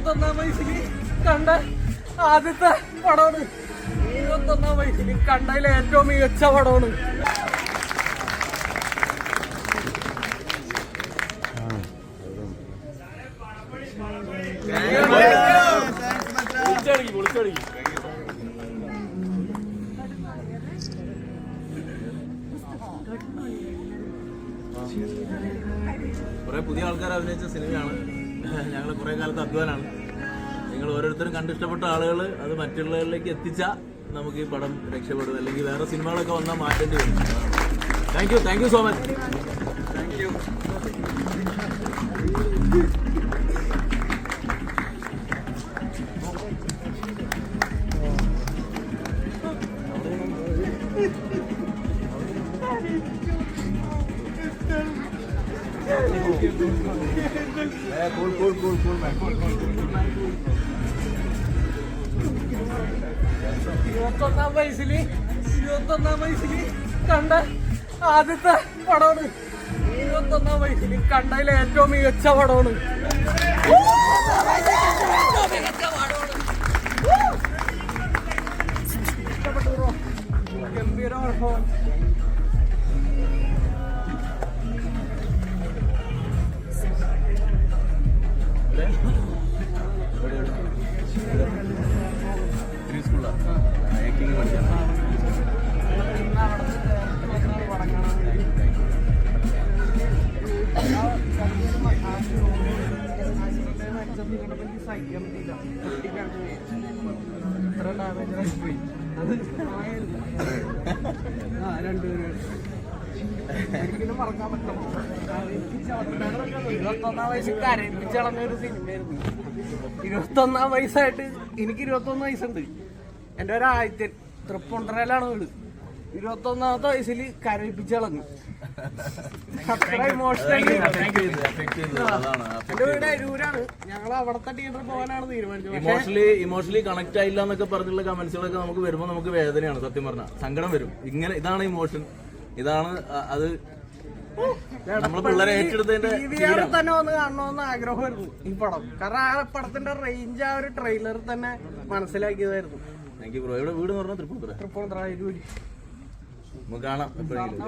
21-ാം വയസ്സിൽ കണ്ട ആദ്യത്തെ പടമാണ്. 21-ാം വയസ്സിൽ കണ്ടതിൽ ഏറ്റവും മികച്ച പടമാണ്. കുറെ പുതിയ ആൾക്കാർ അഭിനയിച്ച സിനിമയാണ്. ഞങ്ങൾ കുറെ കാലത്ത് അധ്വാനാണ്. നിങ്ങൾ ഓരോരുത്തരും കണ്ടിഷ്ടപ്പെട്ട ആളുകൾ അത് മറ്റുള്ളവരിലേക്ക് എത്തിച്ചാൽ നമുക്ക് ഈ പടം രക്ഷപ്പെടും. അല്ലെങ്കിൽ വേറെ സിനിമകളൊക്കെ വന്നാൽ മാറ്റേണ്ടി വരും. Thank you so much. Thank you. ഇരുപത്തൊന്നാം വയസ്സിൽ കണ്ട ആദ്യത്തെ പടമാണ്. 21-ാം വയസ്സിൽ കണ്ടതിൽ ഏറ്റവും മികച്ച പടമാണ്. ഗംഭീര അനുഭവം. സഹിക്കാൻ പറ്റില്ല. ഇത്ര ഡാമേജ് പോയി. രണ്ടുപേരും ഒരിക്കലും മറക്കാൻ പറ്റില്ല. 21-ാം വയസ്സിൽ കരയിപ്പിച്ചളഞ്ഞൊരു സിനിമയായിരുന്നു. 21-ാം വയസ്സായിട്ട് എനിക്ക് 21 വയസ്സുണ്ട്. എൻ്റെ ഒരു ആദ്യത്തെ തൃപ്പൂണിത്തുറയിലാണ് വീട്. 21-ാമത്തെ വയസ്സിൽ കരയിപ്പിച്ചളഞ്ഞു. അത്ര ഇമോഷണലി. എന്റെ വീട് അരൂരാണ്. ഞങ്ങൾ അവിടത്തെ തിയേറ്ററിൽ പോകാനാണ് തീരുമാനിച്ചത്. ഇമോഷണലി കണക്ട് ആയില്ല എന്നൊക്കെ പറഞ്ഞുള്ള കമന്റ്സുകളൊക്കെ നമുക്ക് വരുമ്പോൾ നമുക്ക് വേദനയാണ്. സത്യം പറഞ്ഞാൽ സങ്കടം വരും. ഇതാണ് ഇമോഷൻ. ഇതാണ് അത് നമ്മളെ പിള്ളേരെ ഏറ്റെടുത്തതിന്റെ തന്നെ വന്ന് കാണണമെന്ന് ആഗ്രഹമായിരുന്നു ഈ പടം. കാരണം ആ പടത്തിന്റെ റേഞ്ച് ആ ഒരു ട്രെയിലറിൽ തന്നെ മനസ്സിലാക്കിയതായിരുന്നു. Thank you bro. എവിടെ വീട് എന്ന് പറഞ്ഞാൽ തൃപ്പൂണിത്തുറ അരൂര്. നമുക്ക് കാണാം എപ്പോഴെങ്കിലും.